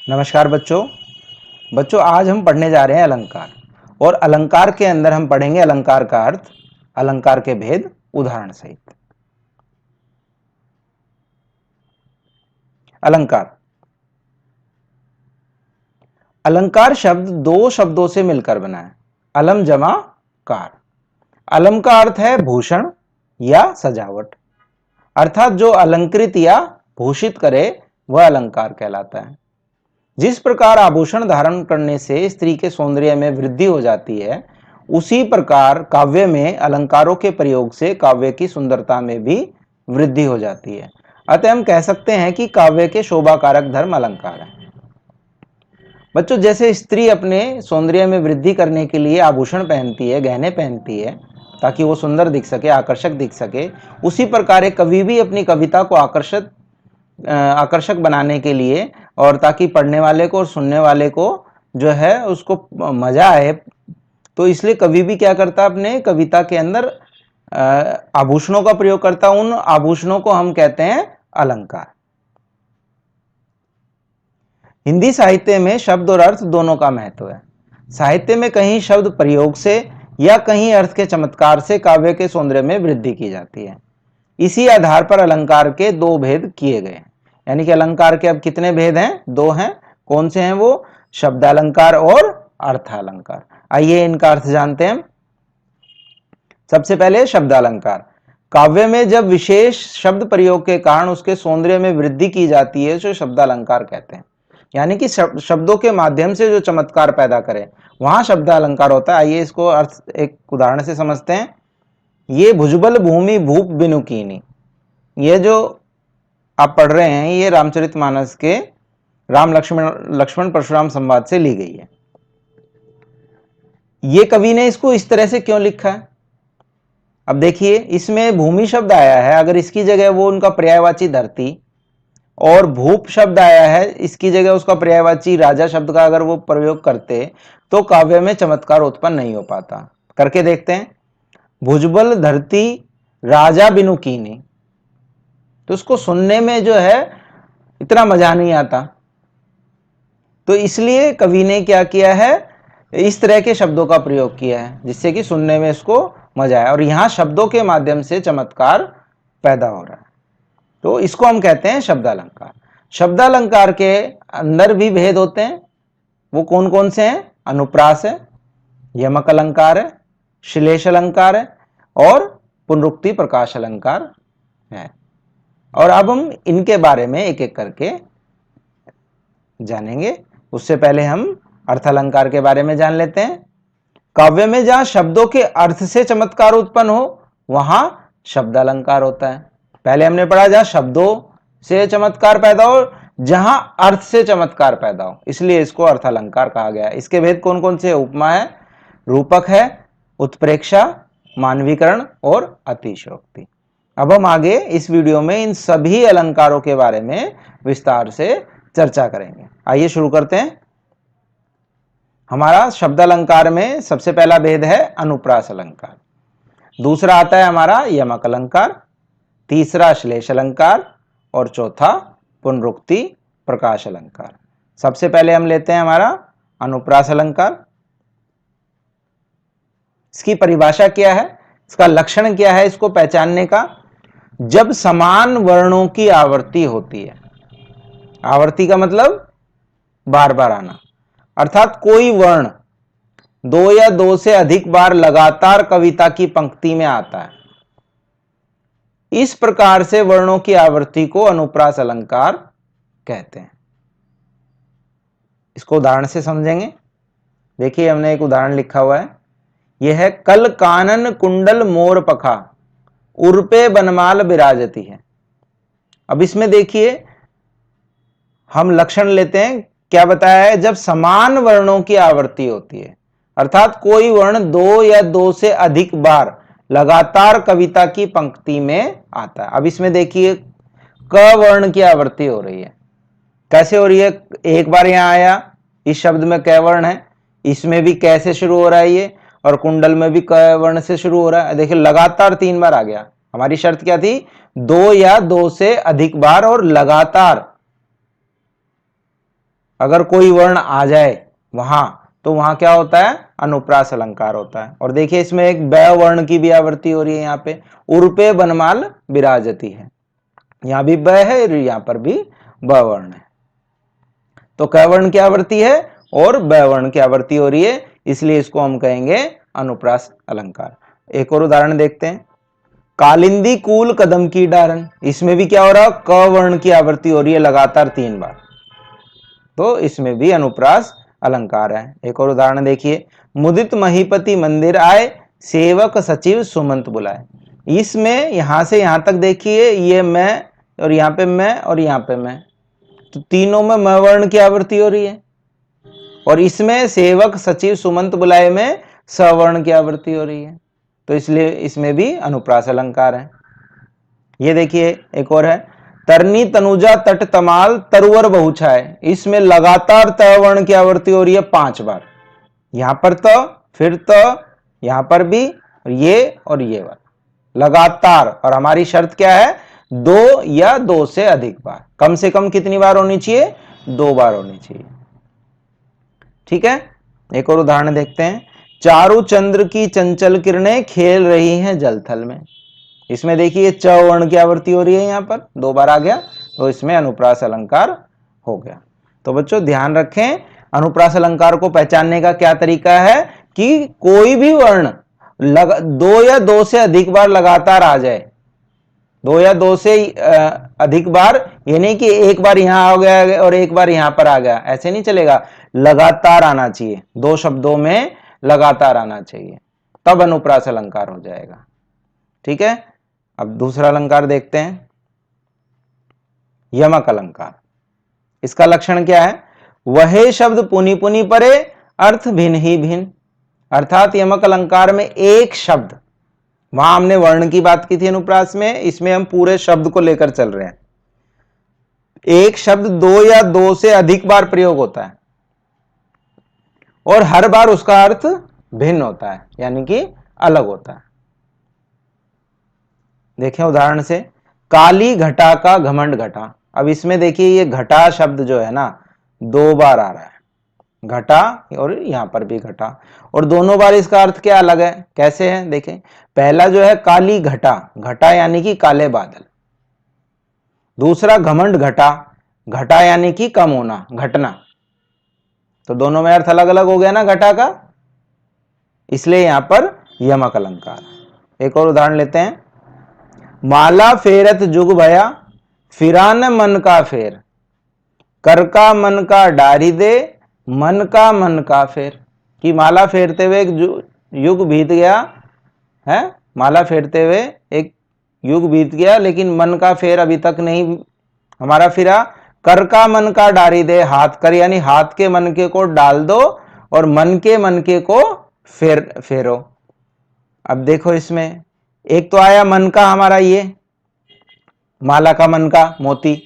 नमस्कार बच्चों। आज हम पढ़ने जा रहे हैं अलंकार, और अलंकार के अंदर हम पढ़ेंगे अलंकार का अर्थ, अलंकार के भेद उदाहरण सहित। अलंकार। अलंकार शब्द दो शब्दों से मिलकर बना है, अलम जमा कार। अलम का अर्थ है भूषण या सजावट, अर्थात जो अलंकृत या भूषित करे वह अलंकार कहलाता है। जिस प्रकार आभूषण धारण करने से स्त्री के सौंदर्य में वृद्धि हो जाती है, उसी प्रकार काव्य में अलंकारों के प्रयोग से काव्य की सुंदरता में भी वृद्धि हो जाती है। अतः हम कह सकते हैं कि काव्य के शोभा कारक धर्म अलंकार है। बच्चों, जैसे स्त्री अपने सौंदर्य में वृद्धि करने के लिए आभूषण पहनती है, गहने पहनती है, ताकि वो सुंदर दिख सके, आकर्षक दिख सके, उसी प्रकार एक कवि भी अपनी कविता को आकर्षक बनाने के लिए, और ताकि पढ़ने वाले को और सुनने वाले को जो है उसको मजा आए, तो इसलिए कवि भी क्या करता है, अपने कविता के अंदर आभूषणों का प्रयोग करता है। उन आभूषणों को हम कहते हैं अलंकार। हिंदी साहित्य में शब्द और अर्थ दोनों का महत्व है। साहित्य में कहीं शब्द प्रयोग से या कहीं अर्थ के चमत्कार से काव्य के सौंदर्य में वृद्धि की जाती है। इसी आधार पर अलंकार के दो भेद किए गए हैं। यानी कि अलंकार के अब कितने भेद हैं? दो हैं। कौन से हैं वो? शब्दालंकार और अर्थालंकार। आइए इनका अर्थ जानते हैं। सबसे पहले शब्दालंकार। काव्य में जब विशेष शब्द प्रयोग के कारण उसके सौंदर्य में वृद्धि की जाती है, तो शब्दालंकार कहते हैं। यानी कि शब्दों के माध्यम से जो चमत्कार पैदा करे, वहां शब्दालंकार होता है। आइए इसको अर्थ एक उदाहरण से समझते हैं। ये भुजबल भूमि भूप बिनु कीनी, ये जो आप पढ़ रहे हैं, ये रामचरितमानस के राम लक्ष्मण परशुराम संवाद से ली गई है। ये कवि ने इसको इस तरह से क्यों लिखा है? अब देखिए, इसमें भूमि शब्द आया है, अगर इसकी जगह वो उनका पर्यायवाची धरती, और भूप शब्द आया है, इसकी जगह उसका पर्यायवाची राजा शब्द का अगर वो प्रयोग करते, तो काव्य में चमत्कार उत्पन्न नहीं हो पाता। करके देखते हैं। भुजबल धरती राजा बिनु कीनी, तो उसको सुनने में जो है इतना मजा नहीं आता। तो इसलिए कवि ने क्या किया है, इस तरह के शब्दों का प्रयोग किया है, जिससे कि सुनने में इसको मजा आए, और यहां शब्दों के माध्यम से चमत्कार पैदा हो रहा है। तो इसको हम कहते हैं शब्दालंकार। शब्दालंकार के अंदर भी भेद होते हैं। वो कौन कौन से हैं? अनुप्रास है, यमक अलंकार है, श्लेष अलंकार है, और पुनरुक्ति प्रकाश अलंकार है। और अब हम इनके बारे में एक एक करके जानेंगे। उससे पहले हम अर्थालंकार के बारे में जान लेते हैं। काव्य में जहां शब्दों के अर्थ से चमत्कार उत्पन्न हो, वहां शब्दालंकार होता है। पहले हमने पढ़ा जहां शब्दों से चमत्कार पैदा हो, जहां अर्थ से चमत्कार पैदा हो, इसलिए इसको अर्थालंकार कहा गया है। इसके भेद कौन कौन से? उपमा है, रूपक है, उत्प्रेक्षा, मानवीकरण और अतिशयोक्ति। अब हम आगे इस वीडियो में इन सभी अलंकारों के बारे में विस्तार से चर्चा करेंगे। आइए शुरू करते हैं। हमारा शब्दालंकार में सबसे पहला भेद है अनुप्रास अलंकार, दूसरा आता है हमारा यमक अलंकार, तीसरा श्लेष अलंकार, और चौथा पुनरुक्ति प्रकाश अलंकार। सबसे पहले हम लेते हैं हमारा अनुप्रास अलंकार। इसकी परिभाषा क्या है, इसका लक्षण क्या है इसको पहचानने का? जब समान वर्णों की आवर्ती होती है, आवर्ती का मतलब बार बार आना, अर्थात कोई वर्ण दो या दो से अधिक बार लगातार कविता की पंक्ति में आता है, इस प्रकार से वर्णों की आवर्ती को अनुप्रास अलंकार कहते हैं। इसको उदाहरण से समझेंगे। देखिए, हमने एक उदाहरण लिखा हुआ है। यह है, कल कानन कुंडल मोर पखा उर्पे बनमाल विराजती है। अब इसमें देखिए, हम लक्षण लेते हैं। क्या बताया है? जब समान वर्णों की आवर्ती होती है, अर्थात कोई वर्ण दो या दो से अधिक बार लगातार कविता की पंक्ति में आता है। अब इसमें देखिए, क वर्ण की आवर्ती हो रही है। कैसे हो रही है? एक बार यहां आया, इस शब्द में क वर्ण है, इसमें भी कैसे शुरू हो रहा है ये, और कुंडल में भी क वर्ण से शुरू हो रहा है। देखिए, लगातार 3 बार आ गया। हमारी शर्त क्या थी? दो या दो से अधिक बार और लगातार अगर कोई वर्ण आ जाए वहां, तो वहां क्या होता है, अनुप्रास अलंकार होता है। और देखिए इसमें एक ब वर्ण की भी आवृत्ति हो रही है, यहाँ पे उर्पे बनमाल विराजती है, यहां भी ब है और यहां पर भी ब वर्ण है। तो क वर्ण की आवृत्ति है और ब वर्ण की आवृत्ति हो रही है, इसलिए इसको हम कहेंगे अनुप्रास अलंकार। एक और उदाहरण देखते हैं, कालिंदी कूल कदम की डारन, इसमें भी क्या हो रहा है, क वर्ण की आवृत्ति हो रही है लगातार 3 बार, तो इसमें भी अनुप्रास अलंकार है। एक और उदाहरण देखिए, मुदित महीपति मंदिर आए, सेवक सचिव सुमंत बुलाए। इसमें यहां से यहां तक देखिए, ये मैं और यहां पे मैं और यहां पे मैं, तो तीनों में म वर्ण की आवृत्ति हो रही है। और इसमें सेवक सचिव सुमंत बुलाए में सवर्ण की आवृत्ति हो रही है, तो इसलिए इसमें भी अनुप्रास अलंकार है। ये देखिए एक और है, तरनी तनुजा तट तमाल तरुवर बहुछाए, इसमें लगातार त वर्ण की आवृत्ति हो रही है 5 बार, यहां पर त, फिर त, यहां पर भी, और ये वाला लगातार। और हमारी शर्त क्या है, 2 या 2 से अधिक बार, कम से कम कितनी बार होनी चाहिए, 2 बार होनी चाहिए। ठीक है, एक और उदाहरण देखते हैं, चारु चंद्र की चंचल किरणें खेल रही हैं जलथल में। इसमें देखिए च वर्ण की आवृत्ति हो रही है, यहां पर 2 बार आ गया, तो इसमें अनुप्रास अलंकार हो गया। तो बच्चों ध्यान रखें, अनुप्रास अलंकार को पहचानने का क्या तरीका है कि कोई भी वर्ण 2 या 2 से अधिक बार लगातार आ जाए, 2 या 2 से अधिक बार, ये नहीं कि एक बार यहां आ गया और एक बार यहां पर आ गया, ऐसे नहीं चलेगा, लगातार आना चाहिए, 2 शब्दों में लगातार आना चाहिए, तब अनुप्रास अलंकार हो जाएगा। ठीक है, अब दूसरा अलंकार देखते हैं, यमक अलंकार। इसका लक्षण क्या है, वहे शब्द पुनि पुनि परे, अर्थ भिन्न ही भिन्न। अर्थात यमक अलंकार में एक शब्द, वहां हमने वर्ण की बात की थी अनुप्रास में, इसमें हम पूरे शब्द को लेकर चल रहे हैं। एक शब्द 2 या 2 से अधिक बार प्रयोग होता है और हर बार उसका अर्थ भिन्न होता है, यानी कि अलग होता है। देखें उदाहरण से, काली घटा का घमंड घटा। अब इसमें देखिए ये घटा शब्द जो है ना 2 बार आ रहा है, घटा और यहां पर भी घटा, और दोनों बार इसका अर्थ क्या अलग है, कैसे है देखें। पहला जो है काली घटा, घटा यानी कि काले बादल। दूसरा घमंड घटा, घटा यानी कि कम होना, घटना। तो दोनों में अर्थ अलग अलग हो गया ना घटा का, इसलिए यहां पर यमक अलंकार। एक और उदाहरण लेते हैं, माला फेरत जुग भया, फिरा न मन का फेर, कर का मन का डारी दे, मन का फेर। कि माला फेरते हुए एक युग बीत गया है, माला फेरते हुए एक युग बीत गया, लेकिन मन का फेर अभी तक नहीं हमारा फिरा। कर का मन का डारी दे, हाथ कर यानी हाथ के मनके को डाल दो, और मन के को फेरो। अब देखो इसमें एक तो आया मन का हमारा ये माला का मन का मोती,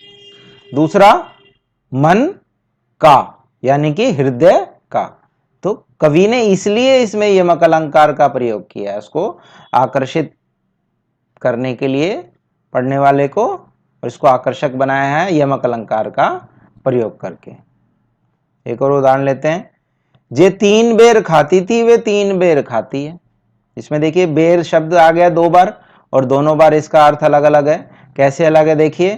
दूसरा मन का यानी कि हृदय का। तो कवि ने इसलिए इसमें यमक अलंकार का प्रयोग किया है, उसको आकर्षित करने के लिए पढ़ने वाले को, और इसको आकर्षक बनाया है यमक अलंकार का प्रयोग करके। एक और उदाहरण लेते हैं, जे 3 बेर खाती थी वे 3 बेर खाती है। इसमें देखिए बेर शब्द आ गया 2 बार, और दोनों बार इसका अर्थ अलग अलग है। कैसे अलग है देखिए,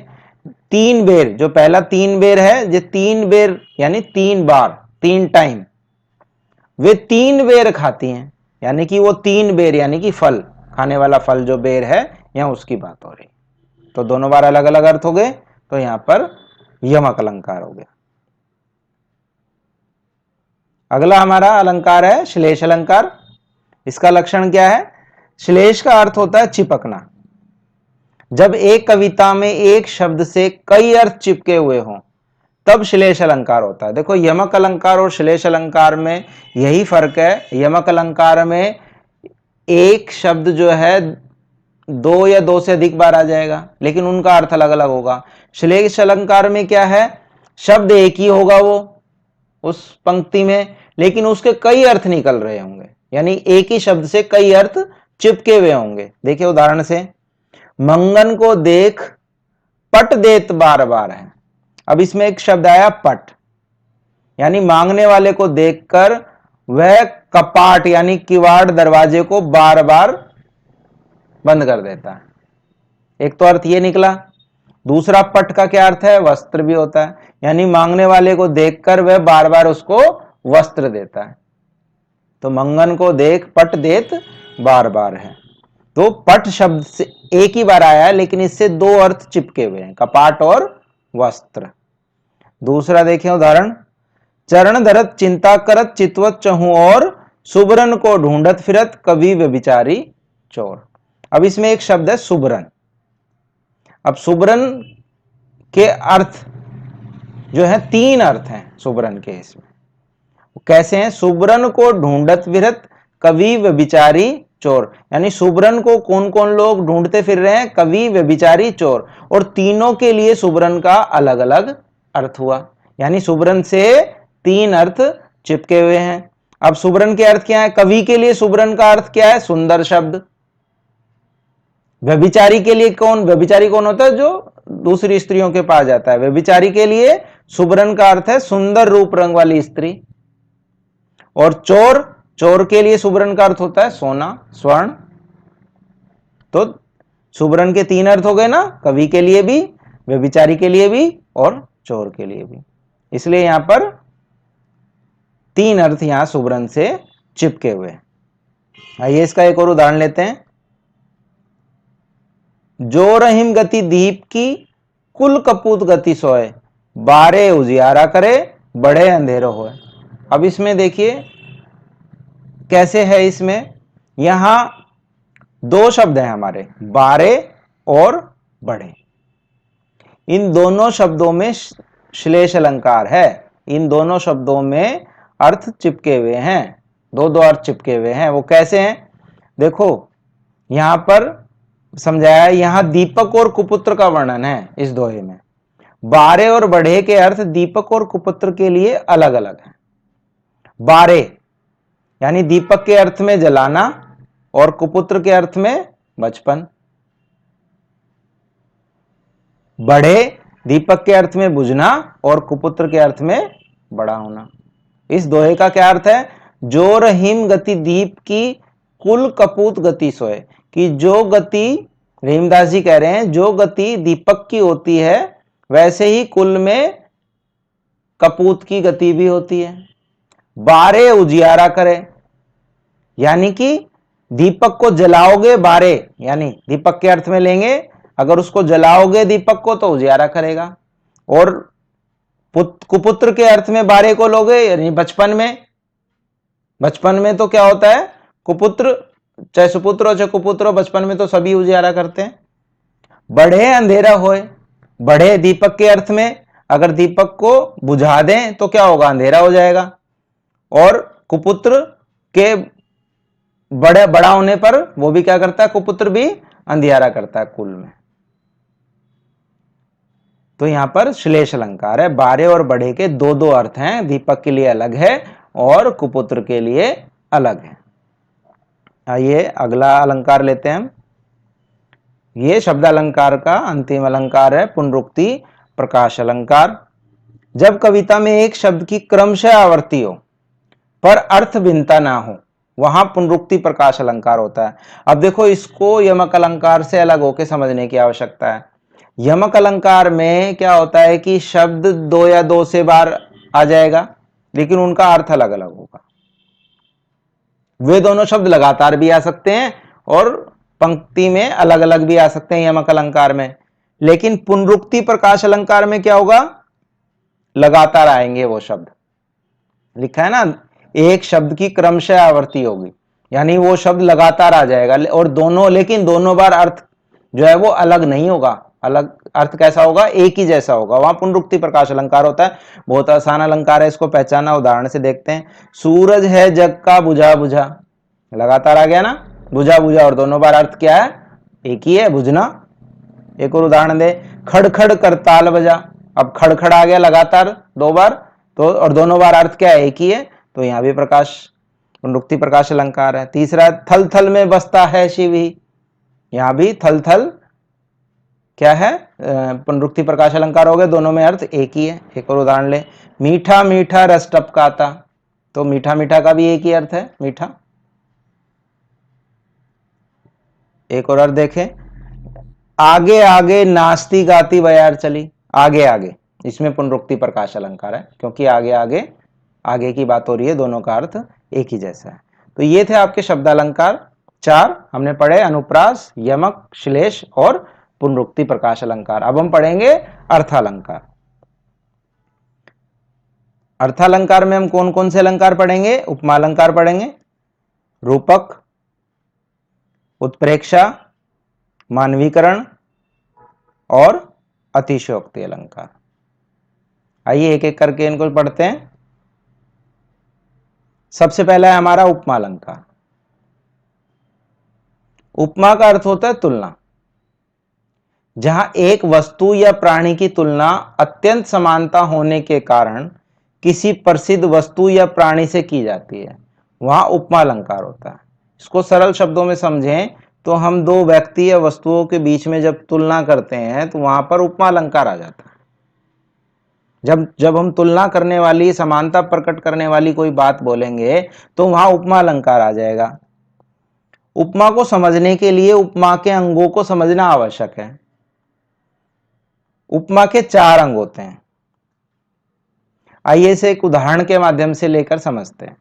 3 बेर, जो पहला 3 बेर है, जो 3 बेर यानी 3 बार, 3 टाइम, वे 3 बेर खाती हैं, यानी कि वो 3 बेर यानी कि फल, खाने वाला फल जो बेर है, यहां उसकी बात हो रही। तो दोनों बार अलग अलग अर्थ हो गए, तो यहां पर यमक अलंकार हो गया। अगला हमारा अलंकार है श्लेष अलंकार। इसका लक्षण क्या है, श्लेष का अर्थ होता है चिपकना। जब एक कविता में एक शब्द से कई अर्थ चिपके हुए हों, तब श्लेष अलंकार होता है। देखो यमक अलंकार और श्लेष अलंकार में यही फर्क है, यमक अलंकार में एक शब्द जो है 2 या 2 से अधिक बार आ जाएगा, लेकिन उनका अर्थ अलग अलग होगा। श्लेष अलंकार में क्या है, शब्द एक ही होगा वो उस पंक्ति में, लेकिन उसके कई अर्थ निकल रहे होंगे, यानी एक ही शब्द से कई अर्थ चिपके हुए होंगे। देखिए उदाहरण से, मंगन को देख पट देत बार बार है। अब इसमें एक शब्द आया पट, यानी मांगने वाले को देखकर वह कपाट यानी किवाड़ दरवाजे को बार बार बंद कर देता है। एक तो अर्थ ये निकला। दूसरा पट का क्या अर्थ है? वस्त्र भी होता है, यानी मांगने वाले को देखकर वह बार बार उसको वस्त्र देता है। तो मंगन को देख पट देत बार बार है। तो पट शब्द से एक ही बार आया है, लेकिन इससे दो अर्थ चिपके हुए हैं, कपाट और वस्त्र। दूसरा देखें उदाहरण, चरण धरत चिंता करत चितवत चहु और सुबरन को ढूंढत फिरत कवि व्यभिचारी चोर। अब इसमें एक शब्द है सुबरन। अब सुबरन के अर्थ जो है, तीन अर्थ हैं सुबरन के इसमें। कैसे हैं? सुबरन को ढूंढत फिरत कवि व्यभिचारी चोर, यानी सुबरन को कौन कौन लोग ढूंढते फिर रहे हैं? कवि व्यभिचारी चोर। और तीनों के लिए सुबरन का अलग अलग अर्थ हुआ, यानी सुबरन से तीन अर्थ चिपके हुए हैं। अब सुबरन के अर्थ क्या है? कवि के लिए सुबरन का अर्थ क्या है? सुंदर शब्द। व्यभिचारी के लिए व्यभिचारी कौन होता है? जो दूसरी स्त्रियों के पास जाता है। व्यभिचारी के लिए सुबरन का अर्थ है सुंदर रूप रंग वाली स्त्री। और चोर के लिए सुबरन का अर्थ होता है सोना, स्वर्ण। तो सुबरन के तीन अर्थ हो गए ना, कवि के लिए भी, व्यभिचारी के लिए भी और चोर के लिए भी। इसलिए यहां पर तीन अर्थ यहां सुबरन से चिपके हुए। आइए इसका एक और उदाहरण लेते हैं। जो रहीम गति दीप की कुल कपूत गति सोए, बारे उजियारा करे बड़े अंधेरो होए। अब इसमें देखिए कैसे है। इसमें यहां दो शब्द हैं हमारे, बारे और बड़े। इन दोनों शब्दों में श्लेष अलंकार है। इन दोनों शब्दों में अर्थ चिपके हुए हैं, दो दो अर्थ चिपके हुए हैं। वो कैसे हैं? देखो यहां पर समझाया, यहां दीपक और कुपुत्र का वर्णन है इस दोहे में। बारे और बढ़े के अर्थ दीपक और कुपुत्र के लिए अलग अलग हैं। बारे यानी दीपक के अर्थ में जलाना और कुपुत्र के अर्थ में बचपन। बढ़े दीपक के अर्थ में बुझना और कुपुत्र के अर्थ में बड़ा होना। इस दोहे का क्या अर्थ है? जो रहीम गति दीप की कुल कपूत गति सोए, कि जो गति, रहीमदास जी कह रहे हैं, जो गति दीपक की होती है वैसे ही कुल में कपूत की गति भी होती है। बारे उजियारा करे, यानी कि दीपक को जलाओगे, बारे यानी दीपक के अर्थ में लेंगे, अगर उसको जलाओगे दीपक को तो उजियारा करेगा। और कुपुत्र के अर्थ में बारे को लोगे, यानी बचपन में तो क्या होता है? कुपुत्र, चाहे सुपुत्र हो चाहे कुपुत्र हो, बचपन में तो सभी उजियारा करते हैं। बढ़े अंधेरा होए, बढ़े दीपक के अर्थ में, अगर दीपक को बुझा दें तो क्या होगा? अंधेरा हो जाएगा। और कुपुत्र के बड़ा होने पर वो भी क्या करता है? कुपुत्र भी अंधियारा करता है कुल में। तो यहां पर श्लेष अलंकार है। बारे और बढ़े के दो दो अर्थ हैं, दीपक के लिए अलग है और कुपुत्र के लिए अलग है। आइए अगला अलंकार लेते हैं हम। ये शब्द अलंकार का अंतिम अलंकार है, पुनरुक्ति प्रकाश अलंकार। जब कविता में एक शब्द की क्रमशः आवृत्ति हो पर अर्थ भिन्नता ना हो, वहां पुनरुक्ति प्रकाश अलंकार होता है। अब देखो, इसको यमक अलंकार से अलग होकर समझने की आवश्यकता है। यमक अलंकार में क्या होता है कि शब्द दो या दो से बार आ जाएगा, लेकिन उनका अर्थ अलग अलग होगा। वे दोनों शब्द लगातार भी आ सकते हैं और पंक्ति में अलग अलग भी आ सकते हैं यमक अलंकार में। लेकिन पुनरुक्ति प्रकाश अलंकार में क्या होगा? लगातार आएंगे वो शब्द। लिखा है ना, एक शब्द की क्रमशः आवृत्ति होगी, यानी वो शब्द लगातार आ जाएगा। और लेकिन दोनों बार अर्थ जो है वो अलग नहीं होगा। अलग अर्थ कैसा होगा? एक ही जैसा होगा। वहां पुनरुक्ति प्रकाश अलंकार होता है। बहुत आसान अलंकार है, इसको पहचाना उदाहरण से देखते हैं। सूरज है जग का बुझा बुझा, लगातार आ गया ना, बुझा बुझा, और दोनों बार अर्थ क्या है? एक ही है, बुझना। एक और उदाहरण दे, खड़खड़ करताल बजा। अब खड़खड़ आ गया लगातार दो बार, तो और दोनों बार अर्थ क्या है? एक ही है। तो यहां भी पुनरुक्ति प्रकाश अलंकार है। तीसरा, थल थल में बसता है शिव ही। यहां भी थल थल क्या है, पुनरुक्ति प्रकाश अलंकार हो गए, दोनों में अर्थ एक ही है। एक और उदाहरण ले, मीठा मीठा रस टपकाता, तो मीठा मीठा का भी एक ही अर्थ है, मीठा। एक और अर्थ देखें, आगे आगे नाचती गाती बयार चली, आगे आगे, इसमें पुनरुक्ति प्रकाश अलंकार है, क्योंकि आगे आगे आगे की बात हो रही है, दोनों का अर्थ एक ही जैसा है। तो ये थे आपके शब्द अलंकार 4 हमने पढ़े, अनुप्रास, यमक, श्लेष और पुनरुक्ति प्रकाश अलंकार। अब हम पढ़ेंगे अर्थालंकार। अर्थालंकार में हम कौन कौन से अलंकार पढ़ेंगे? उपमा अलंकार पढ़ेंगे, रूपक, उत्प्रेक्षा, मानवीकरण और अतिशयोक्ति अलंकार। आइए एक एक करके इनको पढ़ते हैं। सबसे पहला है हमारा उपमा अलंकार। उपमा का अर्थ होता है तुलना, जहां एक वस्तु या प्राणी की तुलना अत्यंत समानता होने के कारण किसी प्रसिद्ध वस्तु या प्राणी से की जाती है, वहां उपमा अलंकार होता है। इसको सरल शब्दों में समझें तो हम दो व्यक्ति या वस्तुओं के बीच में जब तुलना करते हैं तो वहां पर उपमा अलंकार आ जाता है। जब हम तुलना करने वाली, समानता प्रकट करने वाली कोई बात बोलेंगे तो वहां उपमा अलंकार आ जाएगा। उपमा को समझने के लिए उपमा के अंगों को समझना आवश्यक है। उपमा के 4 अंग होते हैं। आइए इसे एक उदाहरण के माध्यम से लेकर समझते हैं।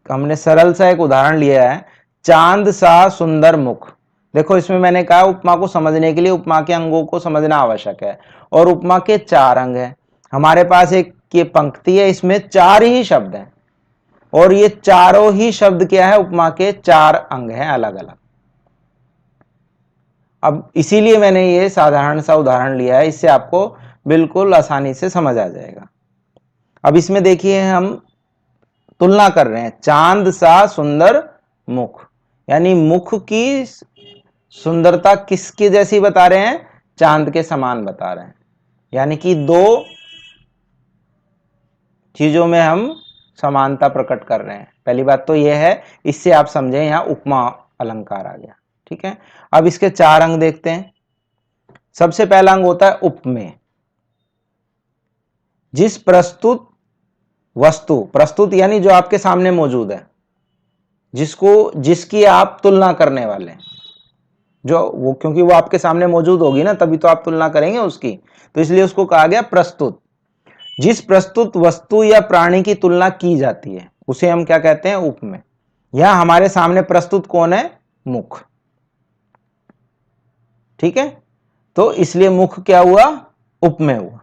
हमने सरल सा एक उदाहरण लिया है, चांद सा सुंदर मुख। देखो इसमें मैंने कहा उपमा को समझने के लिए उपमा के अंगों को समझना आवश्यक है, और उपमा के 4 अंग हैं। हमारे पास एक ये पंक्ति है, इसमें 4 ही शब्द हैं, और ये चारों ही शब्द क्या है, उपमा के 4 अंग हैं अलग अलग। अब इसीलिए मैंने ये साधारण सा उदाहरण लिया है, इससे आपको बिल्कुल आसानी से समझ आ जाएगा। अब इसमें देखिए हम तुलना कर रहे हैं, चांद सा सुंदर मुख, यानी मुख की सुंदरता किसके जैसी बता रहे हैं? चांद के समान बता रहे हैं। यानी कि 2 चीजों में हम समानता प्रकट कर रहे हैं। पहली बात तो यह है, इससे आप समझें यहां उपमा अलंकार आ गया। ठीक है, अब इसके 4 अंग देखते हैं। सबसे पहला अंग होता है उपमेय। जिस प्रस्तुत वस्तु, प्रस्तुत यानी जो आपके सामने मौजूद है, जिसकी आप तुलना करने वाले हैं, क्योंकि वो आपके सामने मौजूद होगी ना, तभी तो आप तुलना करेंगे उसकी, तो इसलिए उसको कहा गया प्रस्तुत। जिस प्रस्तुत वस्तु या प्राणी की तुलना की जाती है उसे हम क्या कहते हैं? उपमेय। यहां हमारे सामने प्रस्तुत कौन है? मुख। ठीक है, तो इसलिए मुख क्या हुआ? उपमेय हुआ,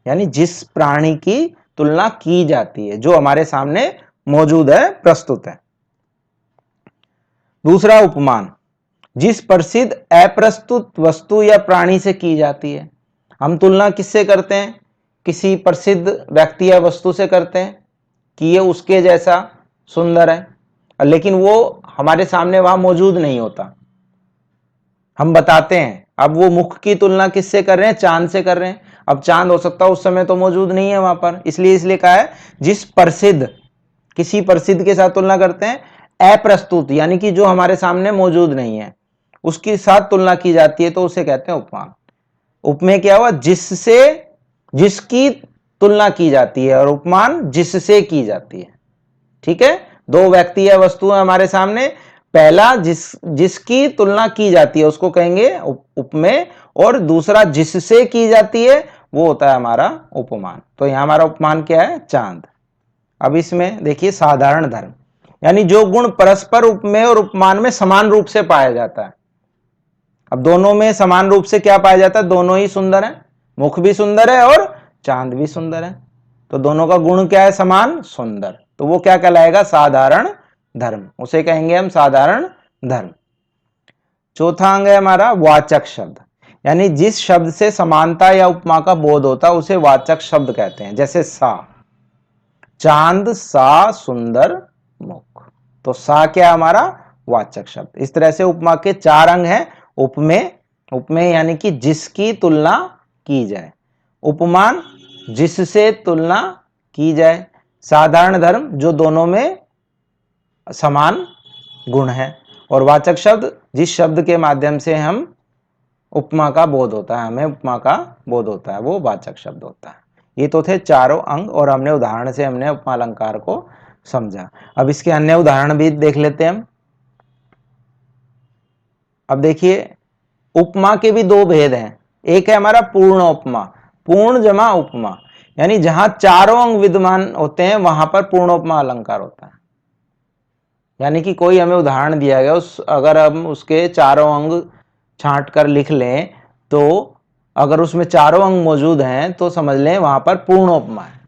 यानी जिस प्राणी की तुलना की जाती है, जो हमारे सामने मौजूद है, प्रस्तुत है। दूसरा उपमान, जिस प्रसिद्ध अप्रस्तुत वस्तु या प्राणी से की जाती है। हम तुलना किससे करते हैं? किसी प्रसिद्ध व्यक्ति या वस्तु से करते हैं कि ये उसके जैसा सुंदर है, लेकिन वो हमारे सामने वहां मौजूद नहीं होता, हम बताते हैं। अब वो मुख की तुलना किससे कर रहे हैं? चांद से कर रहे हैं। अब चांद हो सकता है उस समय तो मौजूद नहीं है वहां पर, इसलिए कहा है जिस प्रसिद्ध, किसी प्रसिद्ध के साथ तुलना करते हैं। अप्रस्तुत यानी कि जो हमारे सामने मौजूद नहीं है, उसके साथ तुलना की जाती है, तो उसे कहते हैं उपमान। उपमेय क्या हुआ? जिसकी तुलना की जाती है, और उपमान जिससे की जाती है। ठीक है, 2 व्यक्ति या वस्तु है हमारे सामने, पहला जिसकी तुलना की जाती है उसको कहेंगे उपमेय, और दूसरा जिससे की जाती है वो होता है हमारा उपमान। तो यहां हमारा उपमान क्या है? चांद। अब इसमें देखिए साधारण धर्म, यानी जो गुण परस्पर उपमेय और उपमान में समान रूप से पाया जाता है। अब दोनों में समान रूप से क्या पाया जाता है? दोनों ही सुंदर है, मुख भी सुंदर है और चांद भी सुंदर है, तो दोनों का गुण क्या है? समान, सुंदर। तो वो क्या कहलाएगा? साधारण धर्म, उसे कहेंगे हम साधारण धर्म। चौथा अंग है हमारा वाचक शब्द, यानी जिस शब्द से समानता या उपमा का बोध होता है उसे वाचक शब्द कहते हैं। जैसे सा, चांद सा सुंदर मुख, तो सा क्या हमारा? वाचक शब्द। इस तरह से उपमा के 4 अंग हैं। उपमेय यानी कि जिसकी तुलना की जाए, उपमान जिससे तुलना की जाए, साधारण धर्म जो दोनों में समान गुण है, और वाचक शब्द जिस शब्द के माध्यम से हम उपमा का बोध होता है, हमें उपमा का बोध होता है, वो वाचक शब्द होता है। ये तो थे चारों अंग और हमने उदाहरण से हमने उपमा अलंकार को समझा। अब इसके अन्य उदाहरण भी देख लेते हैं हम। अब देखिए उपमा के भी दो भेद हैं। एक है हमारा पूर्ण उपमा, पूर्ण जमा उपमा, यानी जहां चारों अंग विद्यमान होते हैं वहां पर पूर्ण उपमा अलंकार होता है। यानी कि कोई हमें उदाहरण दिया गया, अगर हम उसके चारों अंग छांट कर लिख लें तो अगर उसमें चारों अंग मौजूद हैं तो समझ लें वहां पर पूर्ण उपमा है।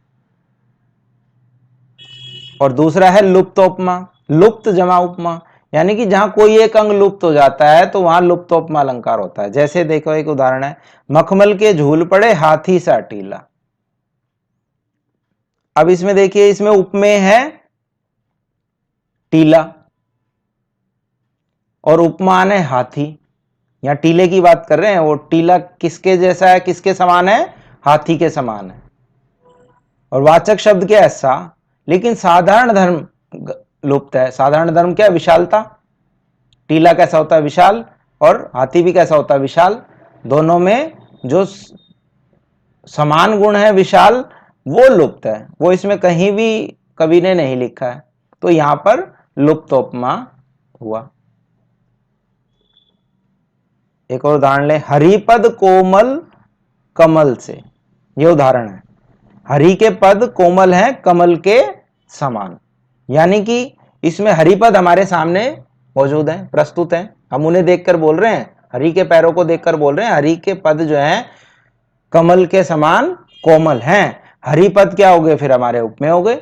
और दूसरा है लुप्त उपमा, लुप्त जमा उपमा, यानी कि जहां कोई एक अंग लुप्त हो जाता है तो वहां लुप्त उपमा अलंकार होता है। जैसे देखो एक उदाहरण है, मखमल के झूल पड़े हाथी सा टीला। अब इसमें देखिए, इसमें उपमेय है टीला और उपमान है हाथी। यहां टीले की बात कर रहे हैं, वो टीला किसके जैसा है, किसके समान है, हाथी के समान है। और वाचक शब्द क्या है, सा, लेकिन साधारण धर्म लुप्त है। साधारण धर्म क्या है, विशालता। टीला कैसा होता है, विशाल, और हाथी भी कैसा होता है, विशाल। दोनों में जो समान गुण है विशाल, वो लुप्त है, वो इसमें कहीं भी कवि ने नहीं लिखा है, तो यहां पर लुप्त उपमा हुआ। एक और उदाहरण ले, हरिपद कोमल कमल से। यह उदाहरण है, हरि के पद कोमल हैं कमल के समान, यानी कि इसमें हरिपद हमारे सामने मौजूद हैं, प्रस्तुत हैं, हम उन्हें देखकर बोल रहे हैं, हरि के पैरों को देखकर बोल रहे हैं हरि के पद जो हैं कमल के समान कोमल हैं। हरिपद क्या हो गए फिर, हमारे उपमेय हो गए।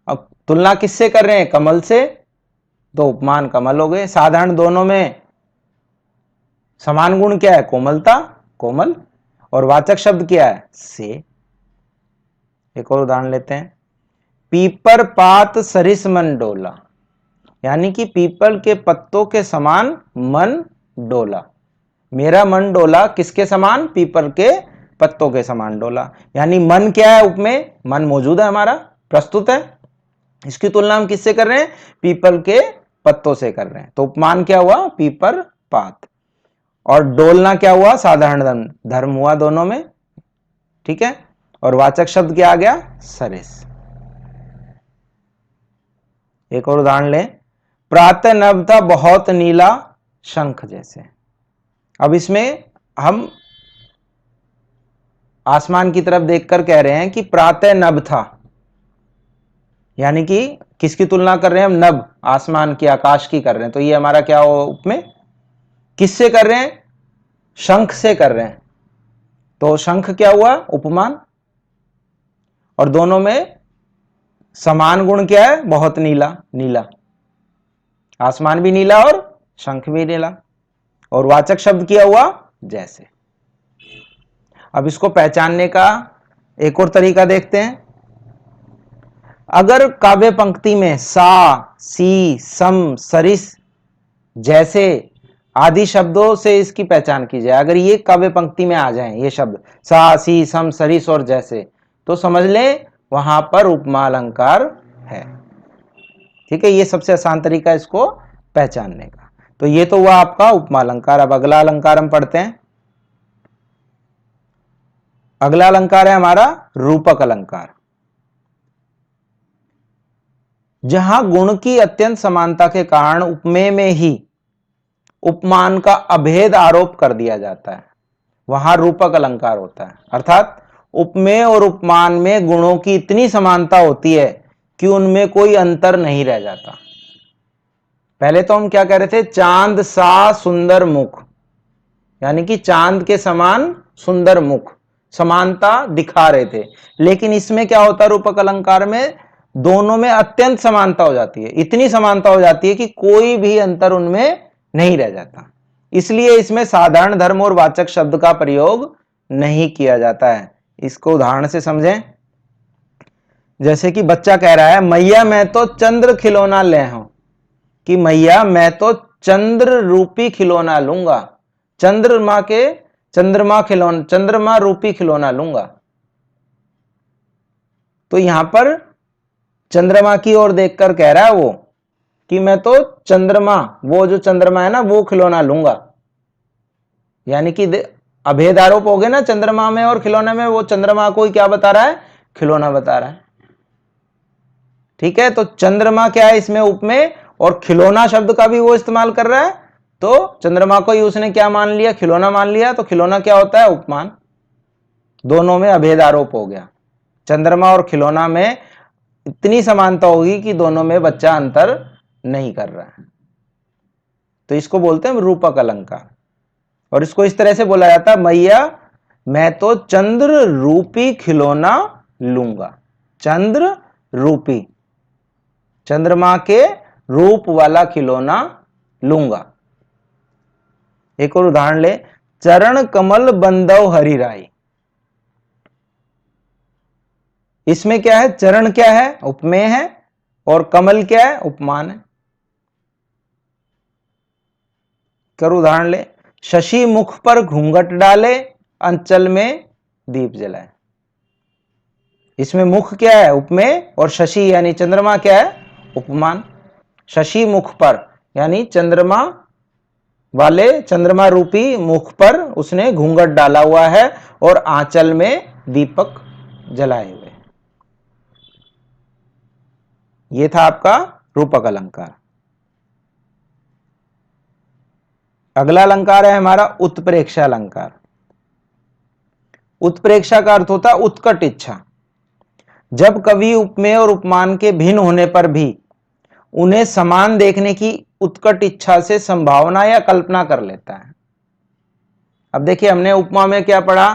अब तुलना किससे कर रहे हैं, कमल से, तो उपमान कमल हो गए। साधारण दोनों में समान गुण क्या है, कोमलता, कोमल, और वाचक शब्द क्या है, से। एक और उदाहरण लेते हैं, पीपर पात सरिस मन डोला, यानी कि पीपल के पत्तों के समान मन डोला। मेरा मन डोला किसके समान, पीपल के पत्तों के समान डोला, यानी मन क्या है, उपमेय, मन मौजूद है हमारा, प्रस्तुत है। इसकी तुलना हम किससे कर रहे हैं, पीपल के पत्तों से कर रहे हैं, तो उपमान क्या हुआ, पीपर पात, और डोलना क्या हुआ, साधारण धर्म हुआ दोनों में, ठीक है। और वाचक शब्द क्या आ गया, सरिस। एक और उदाहरण लें, प्रातः नभ था बहुत नीला शंख जैसे। अब इसमें हम आसमान की तरफ देखकर कह रहे हैं कि प्रातः नभ था, यानी कि किसकी तुलना कर रहे हैं हम, नभ, आसमान की, आकाश की कर रहे हैं, तो ये हमारा क्या हो, उपमेय। किससे कर रहे हैं, शंख से कर रहे हैं, तो शंख क्या हुआ, उपमान। और दोनों में समान गुण क्या है, बहुत नीला, नीला, आसमान भी नीला और शंख भी नीला। और वाचक शब्द किया हुआ जैसे। अब इसको पहचानने का एक और तरीका देखते हैं। अगर काव्य पंक्ति में सा, सी, सम, सरिस, जैसे आदि शब्दों से इसकी पहचान की जाए, अगर ये काव्य पंक्ति में आ जाएं ये शब्द सा, सी, सम, सरिस और जैसे, तो समझ लें वहां पर उपमा अलंकार है, ठीक है। ये सबसे आसान तरीका है इसको पहचानने का। तो ये तो हुआ आपका उपमा अलंकार। अब अगला अलंकार हम पढ़ते हैं। अगला अलंकार है हमारा रूपक अलंकार। जहां गुण की अत्यंत समानता के कारण उपमेय में ही उपमान का अभेद आरोप कर दिया जाता है, वहां रूपक अलंकार होता है। अर्थात उपमेय और उपमान में गुणों की इतनी समानता होती है कि उनमें कोई अंतर नहीं रह जाता। पहले तो हम क्या कह रहे थे, चांद सा सुंदर मुख, यानी कि चांद के समान सुंदर मुख, समानता दिखा रहे थे। लेकिन इसमें क्या होता है, रूपक अलंकार में दोनों में अत्यंत समानता हो जाती है, इतनी समानता हो जाती है कि कोई भी अंतर उनमें नहीं रह जाता। इसलिए इसमें साधारण धर्म और वाचक शब्द का प्रयोग नहीं किया जाता है। इसको उदाहरण से समझें। जैसे कि बच्चा कह रहा है, मैया मैं तो चंद्र खिलौना ले हूं, कि मैया मैं तो चंद्र रूपी खिलौना लूंगा, चंद्रमा रूपी खिलौना लूंगा। तो यहां पर चंद्रमा की ओर देखकर कह रहा है वो कि मैं तो चंद्रमा, वो जो चंद्रमा है ना वो खिलौना लूंगा, यानी कि अभेद आरोप हो गए ना चंद्रमा में और खिलौने में, वो चंद्रमा को ही क्या बता रहा है, खिलौना बता रहा है। ठीक है, तो चंद्रमा क्या है इसमें उपमेय, और खिलौना शब्द का भी वो इस्तेमाल कर रहा है, तो चंद्रमा को ही उसने क्या मान लिया, खिलौना मान लिया, तो खिलौना क्या होता है, उपमान। दोनों में अभेद आरोप हो गया। चंद्रमा और खिलौना में इतनी समानता होगी कि दोनों में बच्चा अंतर नहीं कर रहा है, तो इसको बोलते हैं रूपक अलंकार। और इसको इस तरह से बोला जाता है, मैया मैं तो चंद्र रूपी खिलौना लूंगा। चंद्र रूपी, चंद्रमा के रूप वाला खिलौना लूंगा। एक और उदाहरण ले, चरण कमल बंदव हरि राई। इसमें क्या है, चरण क्या है, उपमेय है, और कमल क्या है, उपमान है। कर उदाहरण ले, शशि मुख पर घूंघट डाले, अंचल में दीप जलाए। इसमें मुख क्या है, उपमेय, और शशि यानी चंद्रमा क्या है, उपमान। शशि मुख पर यानी चंद्रमा वाले, चंद्रमा रूपी मुख पर उसने घूंघट डाला हुआ है और आंचल में दीपक जलाए हुए। यह था आपका रूपक अलंकार। अगला अलंकार है हमारा उत्प्रेक्षा अलंकार। उत्प्रेक्षा का अर्थ होता है उत्कट इच्छा। जब कवि उपमेय और उपमान के भिन्न होने पर भी उन्हें समान देखने की उत्कट इच्छा से संभावना या कल्पना कर लेता है। अब देखिए, हमने उपमा में क्या पढ़ा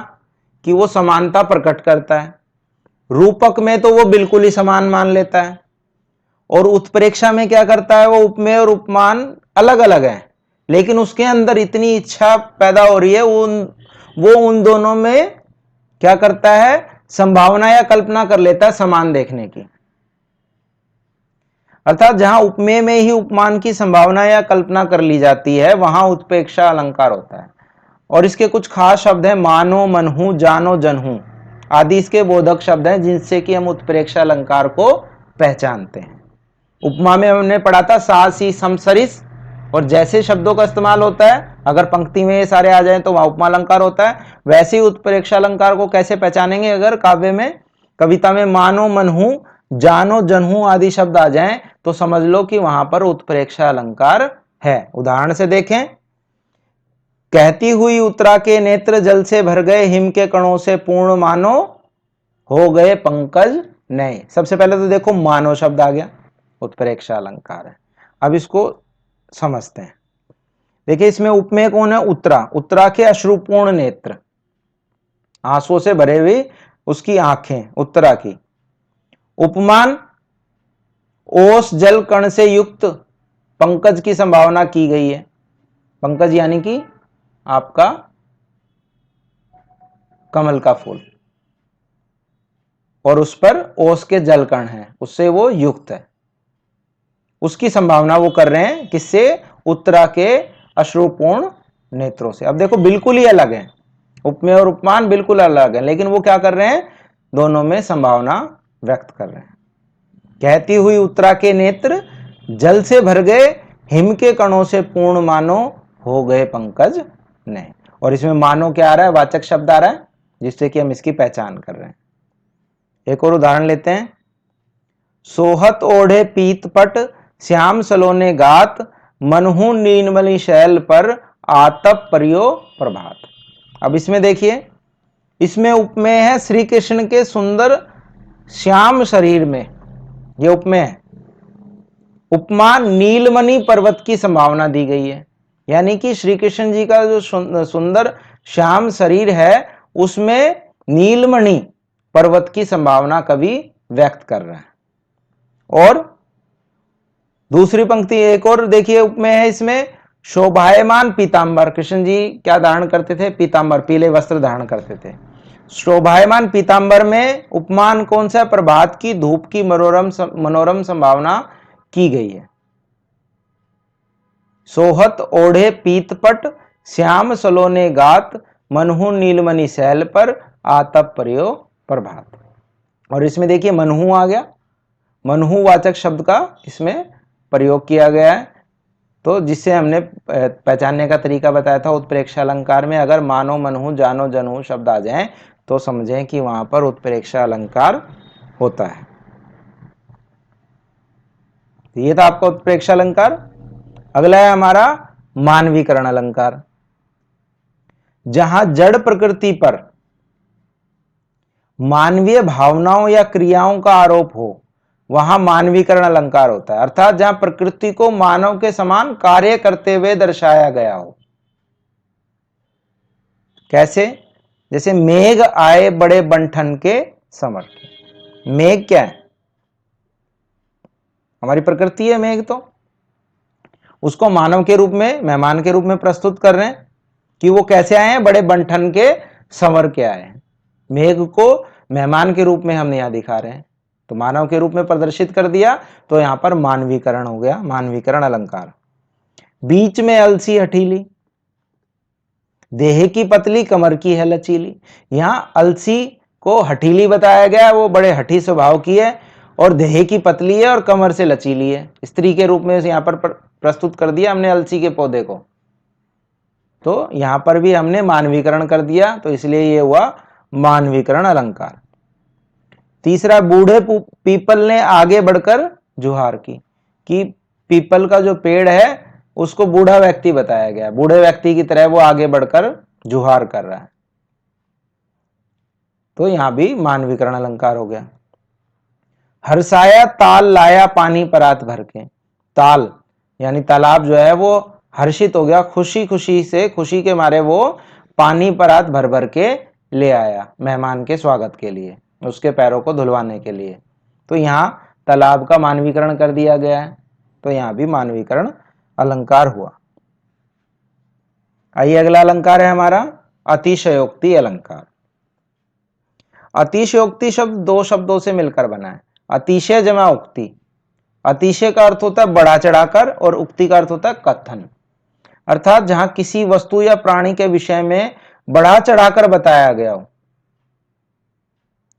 कि वो समानता प्रकट करता है, रूपक में तो वो बिल्कुल ही समान मान लेता है, और उत्प्रेक्षा में क्या करता है, वो उपमेय और उपमान अलग अलग है, लेकिन उसके अंदर इतनी इच्छा पैदा हो रही है, वो उन दोनों में क्या करता है, संभावना या कल्पना कर लेता है समान देखने की। अर्थात जहां उपमेय में ही उपमान की संभावना या कल्पना कर ली जाती है, वहां उत्प्रेक्षा अलंकार होता है। और इसके कुछ खास शब्द हैं, मानो, मनहू, जानो, जनहू आदि इसके बोधक शब्द हैं, जिनसे कि हम उत्प्रेक्षा अलंकार को पहचानते हैं। उपमा में हमने पढ़ा था सा, सी, सम, सरिस और जैसे शब्दों का इस्तेमाल होता है, अगर पंक्ति में ये सारे आ जाएं तो वहां उपमा अलंकार होता है। वैसे ही उत्प्रेक्षा अलंकार को कैसे पहचानेंगे, अगर काव्य में, कविता में मानो, मनहू, जानो, जनहू आदि शब्द आ जाएं तो समझ लो कि वहां पर उत्प्रेक्षा अलंकार है। उदाहरण से देखें, कहती हुई उत्तरा के नेत्र जल से भर गए, हिम के कणों से पूर्ण मानो हो गए पंकज नए। सबसे पहले तो देखो मानो शब्द आ गया, उत्प्रेक्षा अलंकार है। अब इसको समझते हैं। देखिए, इसमें उपमेय कौन है, उत्तरा। उत्तरा के अश्रुपूर्ण नेत्र, आंसुओं से भरे हुई उसकी आंखें, उत्तरा की। उपमान, ओस जल कण से युक्त पंकज की संभावना की गई है। पंकज यानी कि आपका कमल का फूल, और उस पर ओस के जल कण है, उससे वो युक्त है, उसकी संभावना वो कर रहे हैं, किससे, उत्तरा के अश्रुपूर्ण नेत्रों से। अब देखो बिल्कुल ही अलग है, उपमेय और उपमान बिल्कुल अलग है, लेकिन वो क्या कर रहे हैं, दोनों में संभावना व्यक्त कर रहे हैं। कहती हुई उत्तरा के नेत्र जल से भर गए, हिम के कणों से पूर्ण मानो हो गए पंकज नए। और इसमें मानो क्या आ रहा है, वाचक शब्द आ रहा है, जिससे कि हम इसकी पहचान कर रहे हैं। एक और उदाहरण लेते हैं, सोहत ओढ़े पीतपट, श्याम सलोने गात, मनहु नीलमणि शैल पर आतप परियो प्रभात। अब इसमें देखिए, इसमें उपमेय है श्री कृष्ण के सुंदर श्याम शरीर में, यह उपमेय है। उपमान, नीलमणि पर्वत की संभावना दी गई है, यानी कि श्री कृष्ण जी का जो सुंदर श्याम शरीर है, उसमें नीलमणि पर्वत की संभावना कवि व्यक्त कर रहा है। और दूसरी पंक्ति एक और देखिए उपमेय है इसमें, शोभायमान पीतांबर। कृष्ण जी क्या धारण करते थे, पीतांबर, पीले वस्त्र धारण करते थे। शोभायमान पीतांबर में उपमान कौन सा, प्रभात की धूप की मनोरम संभावना की गई है। सोहत ओढ़े पीतपट, श्याम सलोने गात, मनहु नीलमणि शैल पर आतप परियो प्रभात। और इसमें देखिए मनहु आ गया, मनहु वाचक शब्द का इसमें प्रयोग किया गया है। तो जिससे हमने पहचानने का तरीका बताया था, उत्प्रेक्षा अलंकार में अगर मानो मनहु जानो जनहु शब्द आ जाएं तो समझें कि वहां पर उत्प्रेक्षा अलंकार होता है। ये था आपका उत्प्रेक्षा अलंकार। अगला है हमारा मानवीकरण अलंकार। जहां जड़ प्रकृति पर मानवीय भावनाओं या क्रियाओं का आरोप हो वहां मानवीकरण अलंकार होता है। अर्थात जहां प्रकृति को मानव के समान कार्य करते हुए दर्शाया गया हो। कैसे? जैसे मेघ आए बड़े बंठन के समर के। मेघ क्या है? हमारी प्रकृति है मेघ। तो उसको मानव के रूप में, मेहमान के रूप में प्रस्तुत कर रहे हैं कि वो कैसे आए हैं, बड़े बंठन के संवर के आए हैं। मेघ को मेहमान के रूप में हम यहां दिखा रहे हैं, तो मानव के रूप में प्रदर्शित कर दिया, तो यहां पर मानवीकरण हो गया, मानवीकरण अलंकार। बीच में अलसी हठीली, देह की पतली कमर की है लचीली। यहां अलसी को हठीली बताया गया, वो बड़े हठी स्वभाव की है, और देह की पतली है और कमर से लचीली है। स्त्री के रूप में यहां पर प्रस्तुत कर दिया हमने अलसी के पौधे को। तो यहां पर भी हमने मानवीकरण कर दिया, तो इसलिए ये हुआ मानवीकरण अलंकार। तीसरा, बूढ़े पीपल ने आगे बढ़कर जुहार की, कि पीपल का जो पेड़ है उसको बूढ़ा व्यक्ति बताया गया, बूढ़े व्यक्ति की तरह वो आगे बढ़कर जुहार कर रहा है। तो यहां भी मानवीकरण अलंकार हो गया। हर्षाया ताल लाया पानी परात भर के। ताल यानी तालाब जो है वो हर्षित हो गया, खुशी खुशी से, खुशी के मारे वो पानी परात भर भर के ले आया मेहमान के स्वागत के लिए, उसके पैरों को धुलवाने के लिए। तो यहाँ तालाब का मानवीकरण कर दिया गया है, तो यहाँ भी मानवीकरण अलंकार हुआ। आइए अगला अलंकार है हमारा अतिशयोक्ति अलंकार। अतिशयोक्ति शब्द दो शब्दों से मिलकर बना है, अतिशय जमा उक्ति। अतिशय का अर्थ होता है बढ़ा चढ़ाकर, और उक्ति का अर्थ होता है कथन। अर्थात जहां किसी वस्तु या प्राणी के विषय में बढ़ा चढ़ाकर बताया गया हो,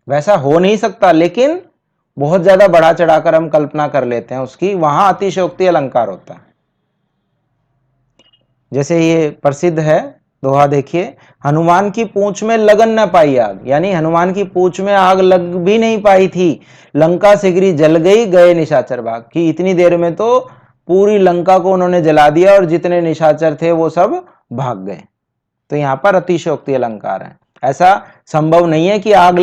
वैसा हो नहीं सकता लेकिन बहुत ज्यादा बढ़ा चढ़ाकर हम कल्पना कर लेते हैं उसकी, वहां अतिशयोक्ति अलंकार होता है। जैसे ये प्रसिद्ध है दोहा, देखिए, हनुमान की पूंछ में लगन न पाई आग। यानी हनुमान की पूंछ में आग लग भी नहीं पाई थी, लंका सिगरी जल गई गए निशाचर भाग, कि इतनी देर में तो पूरी लंका को उन्होंने जला दिया और जितने निशाचर थे वो सब भाग गए। तो यहाँ पर अतिशयोक्ति अलंकार है। ऐसा संभव नहीं है कि आग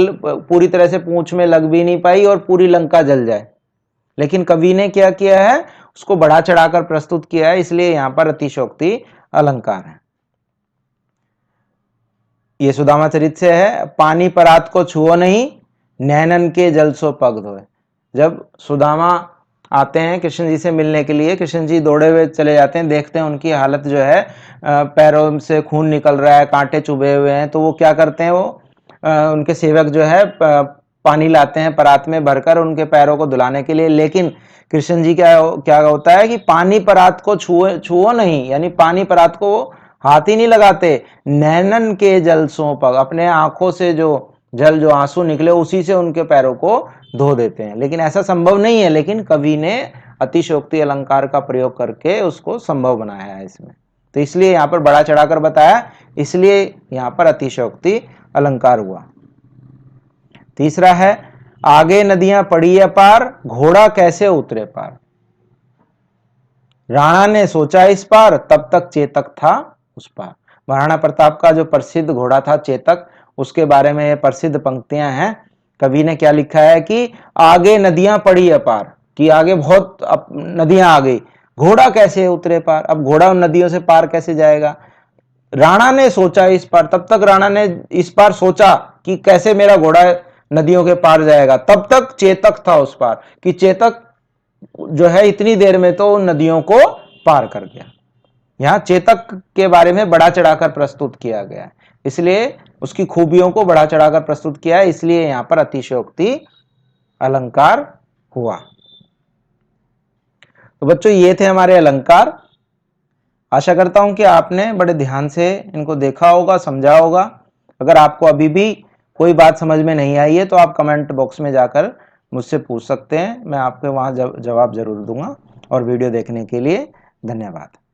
पूरी तरह से पूंछ में लग भी नहीं पाई और पूरी लंका जल जाए, लेकिन कवि ने क्या किया है, उसको बढ़ा चढ़ाकर प्रस्तुत किया है, इसलिए यहां पर अतिशयोक्ति अलंकार है। ये सुदामा चरित से है। पानी परात को छुओ नहीं, नैनन के जल सो पग धोए। जब सुदामा आते हैं कृष्ण जी से मिलने के लिए, कृष्ण जी दौड़े हुए चले जाते हैं, देखते हैं उनकी हालत जो है, पैरों से खून निकल रहा है, कांटे चुभे हुए हैं, तो वो क्या करते हैं, वो उनके सेवक जो है पानी लाते हैं परात में भरकर उनके पैरों को धुलाने के लिए। लेकिन कृष्ण जी क्या होता है कि पानी परात को छुओ नहीं, यानी पानी परात को हाथ ही नहीं लगाते। नैनन के जल सो पग, अपने आंखों से जो जल, जो आंसू निकले उसी से उनके पैरों को धो देते हैं। लेकिन ऐसा संभव नहीं है, लेकिन कवि ने अतिशयोक्ति अलंकार का प्रयोग करके उसको संभव बनाया है इसमें। तो इसलिए यहां पर बड़ा चढ़ाकर बताया, इसलिए यहां पर अतिशयोक्ति अलंकार हुआ। तीसरा है, आगे नदियां पड़ी अपार, घोड़ा कैसे उतरे पार। राणा ने सोचा इस पार, तब तक चेतक था उस पार। महाराणा प्रताप का जो प्रसिद्ध घोड़ा था चेतक, उसके बारे में ये प्रसिद्ध पंक्तियां हैं। कवि ने क्या लिखा है कि आगे नदियां पड़ी अपार, कि आगे बहुत नदियां आ गई, घोड़ा कैसे उतरे पार। अब घोड़ा उन नदियों से पार कैसे जाएगा। राणा ने सोचा इस पार, तब तक राणा ने इस पार सोचा कि कैसे मेरा घोड़ा नदियों के पार जाएगा, तब तक चेतक था उस पार, कि चेतक जो है इतनी देर में तो उन नदियों को पार कर गया। यहां चेतक के बारे में बढ़ा चढ़ाकर प्रस्तुत किया गया है, इसलिए उसकी खूबियों को बढ़ा चढ़ाकर प्रस्तुत किया है, इसलिए यहां पर अतिशयोक्ति अलंकार हुआ। तो बच्चों ये थे हमारे अलंकार। आशा करता हूं कि आपने बड़े ध्यान से इनको देखा होगा, समझा होगा। अगर आपको अभी भी कोई बात समझ में नहीं आई है तो आप कमेंट बॉक्स में जाकर मुझसे पूछ सकते हैं, मैं आपको वहां जवाब जरूर दूंगा। और वीडियो देखने के लिए धन्यवाद।